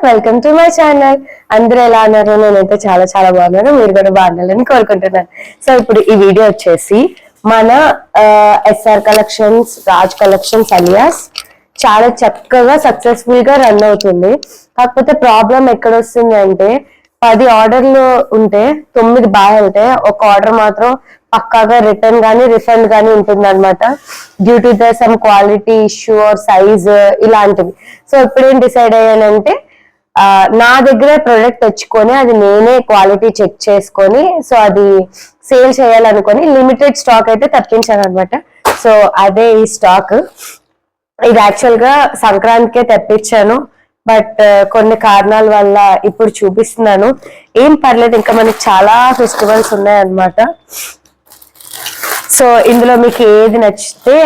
Welcome to my channel. అందరూ ఎలా అన్నారు? నేనైతే చాలా చాలా బాగున్నాను. మీరు కూడా బాగుండాలని కోరుకుంటున్నాను. సో ఇప్పుడు ఈ వీడియో వచ్చేసి మన SR collections, Raj collections alias చాలా చక్కగా సక్సెస్ఫుల్ గా రన్ అవుతుంది. కాకపోతే ప్రాబ్లం ఎక్కడ వస్తుంది అంటే 10 ఆర్డర్లు ఉంటే 9 బాగా వెళ్తే ఒక ఆర్డర్ మాత్రం పక్కాగా రిటర్న్ గానీ రిఫండ్ గానీ ఉంటుంది అనమాట. Due to the sum quality issue or size ఇలాంటివి. సో ఇప్పుడేం డిసైడ్ అయ్యానంటే నా దగ్గర ప్రొడక్ట్ తెచ్చుకొని అది నేనే క్వాలిటీ చెక్ చేసుకొని సో అది సేల్ చేయాలనుకొని లిమిటెడ్ స్టాక్ అయితే తెప్పించాను అనమాట. సో అదే ఈ స్టాక్. ఇది యాక్చువల్ గా సంక్రాంతికే తెప్పించాను, బట్ కొన్ని కారణాల వల్ల ఇప్పుడు చూపిస్తున్నాను. ఏం పర్లేదు, ఇంకా మనకి చాలా ఫెస్టివల్స్ ఉన్నాయన్నమాట. సో ఇందులో మీకు ఏది నచ్చితే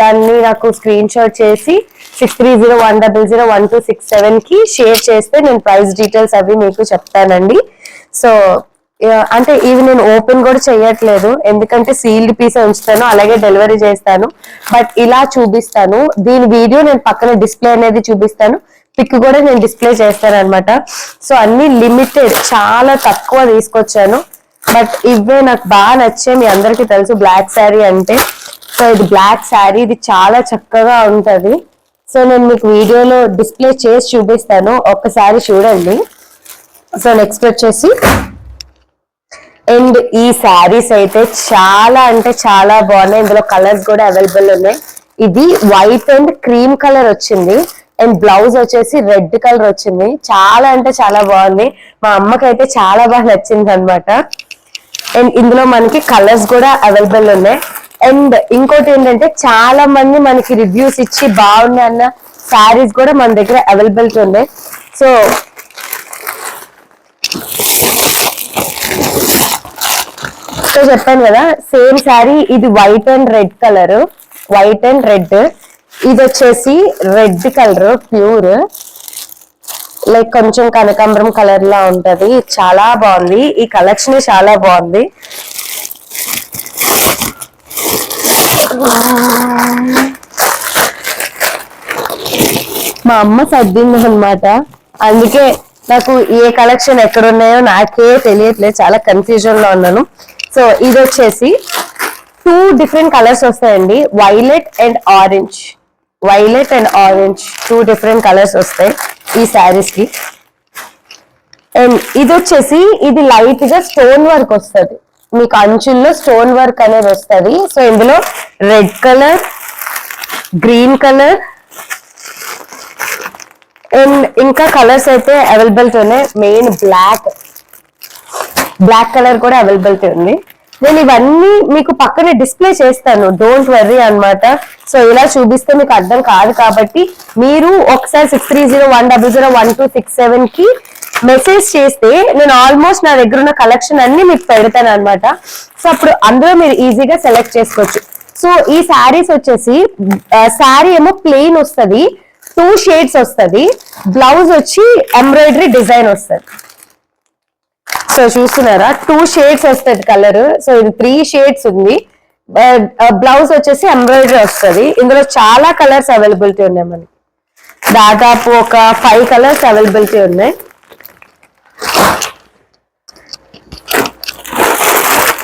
దాన్ని నాకు స్క్రీన్ షాట్ చేసి 6301001267 కి షేర్ చేస్తే నేను ప్రైస్ డీటెయిల్స్ అవి మీకు చెప్తానండి. సో అంటే ఇవి నేను ఓపెన్ కూడా చేయట్లేదు, ఎందుకంటే సీల్డ్ పీస్ ఉంచుతాను, అలాగే డెలివరీ చేస్తాను. బట్ ఇలా చూపిస్తాను. దీని వీడియో నేను పక్కన డిస్ప్లే అనేది చూపిస్తాను, పిక్ కూడా నేను డిస్ప్లే చేస్తాను అనమాట. సో అన్ని లిమిటెడ్, చాలా తక్కువ తీసుకొచ్చాను. బట్ ఇవే నాకు బాగా నచ్చే, మీ అందరికీ తెలుసు బ్లాక్ శారీ అంటే. సో ఇది బ్లాక్ శారీ, ఇది చాలా చక్కగా ఉంటది. సో నేను మీకు వీడియోలో డిస్ప్లే చేసి చూపిస్తాను, ఒక్కసారి చూడండి. సో నెక్స్ట్ వచ్చేసి అండ్ ఈ శారీస్ అయితే చాలా అంటే చాలా బాగున్నాయి. ఇందులో కలర్స్ కూడా అవైలబుల్ ఉన్నాయి. ఇది వైట్ అండ్ క్రీమ్ కలర్ వచ్చింది అండ్ బ్లౌజ్ వచ్చేసి రెడ్ కలర్ వచ్చింది. చాలా అంటే చాలా బాగుంది. మా అమ్మకైతే చాలా బాగా నచ్చింది అనమాట. అండ్ ఇందులో మనకి కలర్స్ కూడా అవైలబుల్ ఉన్నాయి. అండ్ ఇంకోటి ఏంటంటే చాలా మంది మనకి రివ్యూస్ ఇచ్చి బాగున్నాయి అన్న శారీస్ కూడా మన దగ్గర అవైలబిలిటీ ఉన్నాయి. సో చెప్పాను కదా, సేమ్ శారీ. ఇది white and red colour, white and red. ఇది వచ్చేసి రెడ్ కలర్ ప్యూర్, లైక్ కొంచెం కనకాంబరం కలర్ లా ఉంటది. చాలా బాగుంది, ఈ కలెక్షన్ చాలా బాగుంది. మా అమ్మ సర్దింది అనమాట, అందుకే నాకు ఏ కలెక్షన్ ఎక్కడ ఉన్నాయో నాకే తెలియట్లేదు, చాలా కన్ఫ్యూజన్ లో ఉన్నాను. సో ఇది వచ్చేసి 2 డిఫరెంట్ కలర్స్ వస్తాయండి, violet and orange. Violet and orange 2 different colours వస్తాయి ఈ శారీస్ కి. అండ్ ఇది వచ్చేసి ఇది లైట్ గా స్టోన్ వర్క్ వస్తుంది, మీకు అంచుల్లో స్టోన్ వర్క్ అనేది వస్తుంది. సో ఇందులో red colour, green colour and ఇంకా కలర్స్ అయితే అవైలబిలిటీ ఉన్నాయి. మెయిన్ బ్లాక్ కలర్ కూడా అవైలబిలిటీ ఉంది. నేను ఇవన్నీ మీకు పక్కన డిస్ప్లే చేస్తాను, డోంట్ వర్రీ అనమాట. సో ఇలా చూపిస్తే మీకు అర్థం కాదు కాబట్టి మీరు ఒకసారి 6301001267 కి మెసేజ్ చేస్తే నేను ఆల్మోస్ట్ నా దగ్గర ఉన్న కలెక్షన్ అన్ని మీకు పెడతాను అనమాట. సో అప్పుడు అందులో మీరు ఈజీగా సెలెక్ట్ చేసుకోవచ్చు. సో ఈ శారీస్ వచ్చేసి శారీ ఏమో ప్లెయిన్ వస్తుంది, 2 షేడ్స్ వస్తుంది, బ్లౌజ్ వచ్చి ఎంబ్రాయిడరీ డిజైన్ వస్తుంది. సో చూస్తున్నారా, 2 షేడ్స్ వస్తుంది కలర్. సో ఇది 3 షేడ్స్ ఉంది. బ్లౌజ్ వచ్చేసి ఎంబ్రాయిడరీ వస్తుంది. ఇందులో చాలా కలర్స్ అవైలబిలిటీ ఉన్నాయి, మనకి దాదాపు ఒక 5 కలర్స్ అవైలబిలిటీ ఉన్నాయి.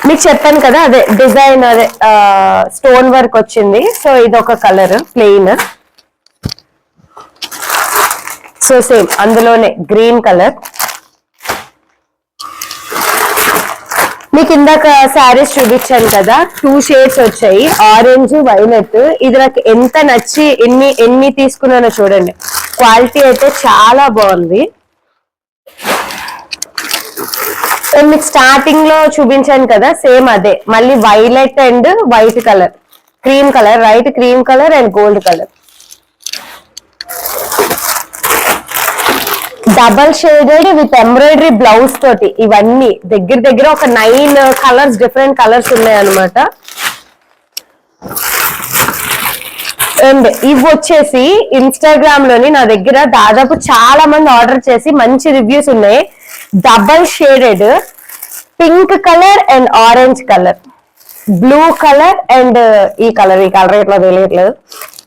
మీకు చెప్పాను కదా, అదే డిజైన్, అదే స్టోన్ వర్క్ వచ్చింది. సో ఇది ఒక కలర్ ప్లెయిన్. సో సేమ్ అందులోనే గ్రీన్ కలర్. మీకు ఇందాక శారీస్ చూపించాను కదా, 2 షేడ్స్ వచ్చాయి, ఆరెంజ్, వైలెట్. ఇది నాకు ఎంత నచ్చి ఎన్ని తీసుకున్నానో చూడండి. క్వాలిటీ అయితే చాలా బాగుంది. మీకు స్టార్టింగ్ లో చూపించాను కదా, సేమ్ అదే, మళ్ళీ violet and white colour, cream colour, right cream colour and gold colour, double shaded with embroidery blouse తోటి. ఇవన్నీ దగ్గర ఒక 9 కలర్స్, డిఫరెంట్ కలర్స్ ఉన్నాయి అనమాట. అండ్ ఇవి వచ్చేసి ఇన్స్టాగ్రామ్ లోని నా దగ్గర దాదాపు చాలా మంది ఆర్డర్ చేసి మంచి రివ్యూస్ ఉన్నాయి. Double shaded pink colour and orange colour, blue colour and ఈ కలర్ ఇట్లా తెలియట్లేదు.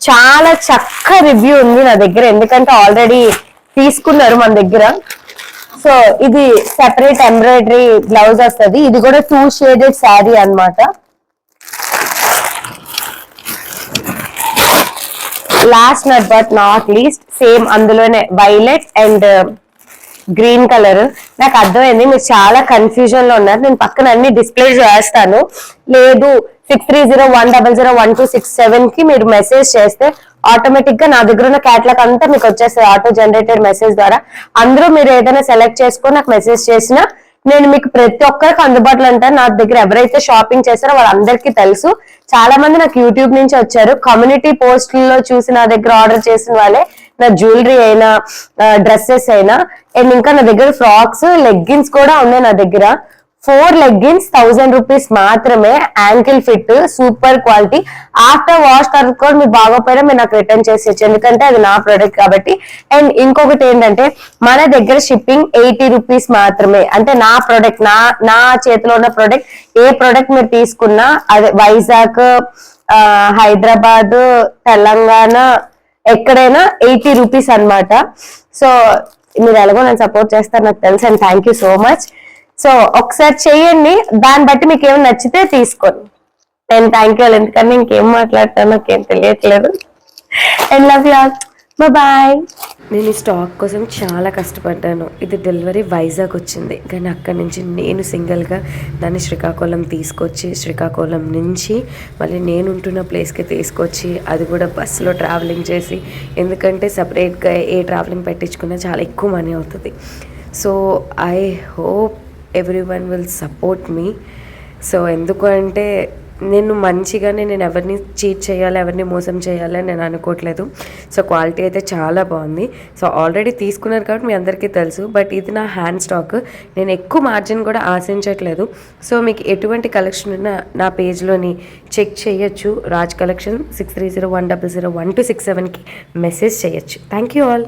చాలా చక్క రివ్యూ ఉంది నా దగ్గర, ఎందుకంటే ఆల్రెడీ తీసుకున్నారు మన దగ్గర. సో ఇది సెపరేట్ ఎంబ్రాయిడరీ బ్లౌజ్ వస్తుంది. ఇది కూడా 2 షేడెడ్ శారీ అన్నమాట. Last but not least same అందులోనే వైలెట్ అండ్ గ్రీన్ కలర్. నాకు అర్థమైంది మీరు చాలా కన్ఫ్యూజన్ లో ఉన్నారు. నేను పక్కన అన్ని డిస్ప్లే చేస్తాను. లేదు 6301001267 కి మీరు మెసేజ్ చేస్తే ఆటోమేటిక్ గా నా దగ్గర ఉన్న క్యాటలాగ్ అంతా మీకు వచ్చేస్తుంది ఆటో జనరేటెడ్ మెసేజ్ ద్వారా. అందరూ మీరు ఏదైనా సెలెక్ట్ చేసుకొని నాకు మెసేజ్ చేసినా నేను మీకు ప్రతి ఒక్కరికి అందుబాటులో ఉంటాను. నా దగ్గర ఎవరైతే షాపింగ్ చేస్తారో వాళ్ళందరికీ తెలుసు. చాలా మంది నాకు యూట్యూబ్ నుంచి వచ్చారు. కమ్యూనిటీ పోస్టుల్లో చూసి నా దగ్గర ఆర్డర్ చేసిన వాళ్ళే నా జ్యువెలరీ అయినా డ్రెస్సెస్ అయినా. అండ్ ఇంకా నా దగ్గర ఫ్రాక్స్ లెగ్గిన్స్ కూడా ఉన్నాయి నా దగ్గర. 4 లెగ్గిన్స్ 1000 రూపీస్ మాత్రమే. Ankle fit super quality. After wash తర్వాత కూడా మీరు బాగోపోయినా మీరు నాకు రిటర్న్ చేసేయచ్చు, ఎందుకంటే అది నా ప్రోడక్ట్ కాబట్టి. అండ్ ఇంకొకటి ఏంటంటే మన దగ్గర షిప్పింగ్ 80 రూపీస్ మాత్రమే. అంటే నా ప్రోడక్ట్ నా చేతిలో ఉన్న ప్రోడక్ట్ ఏ ప్రోడక్ట్ మీరు తీసుకున్నా అదే వైజాగ్, హైదరాబాద్, తెలంగాణ ఎక్కడైనా 80 రూపీస్ అన్నమాట. సో మీరు ఎలాగో నన్ను సపోర్ట్ చేస్తారు నాకు తెలుసు. And thank you so much. So ఒకసారి చెయ్యండి, దాన్ని బట్టి మీకు ఏమైనా నచ్చితే తీసుకోండి. And thank you. ఎందుకంటే ఇంకేం మాట్లాడతాను నాకేం తెలియట్లేదు. And love you all. Bye. నేను ఈ స్టాక్ కోసం చాలా కష్టపడ్డాను. ఇది డెలివరీ వైజాగ్ వచ్చింది, కానీ అక్కడి నుంచి నేను సింగిల్గా దాన్ని శ్రీకాకుళం తీసుకొచ్చి శ్రీకాకుళం నుంచి మళ్ళీ నేను ఉంటున్న ప్లేస్కి తీసుకొచ్చి అది కూడా బస్సులో ట్రావెలింగ్ చేసి, ఎందుకంటే సపరేట్గా ఏ ట్రావెలింగ్ పెట్టించుకున్నా చాలా ఎక్కువ మనీ అవుతుంది. So I hope everyone will support me. So ఎందుకు అంటే నేను మంచిగానే, నేను ఎవరిని చీట్ చేయాలి, ఎవరిని మోసం చేయాలి అని నేను అనుకోవట్లేదు. సో క్వాలిటీ అయితే చాలా బాగుంది. సో ఆల్రెడీ తీసుకున్నారు కాబట్టి మీ అందరికీ తెలుసు. బట్ ఇది నా హ్యాండ్ స్టాక్, నేను ఎక్కువ మార్జిన్ కూడా ఆశించట్లేదు. సో మీకు ఎటువంటి కలెక్షన్ ఉన్నా నా పేజ్లోని చెక్ చేయొచ్చు. రాజ్ కలెక్షన్ 6301001267కి మెసేజ్ చేయొచ్చు. Thank you all.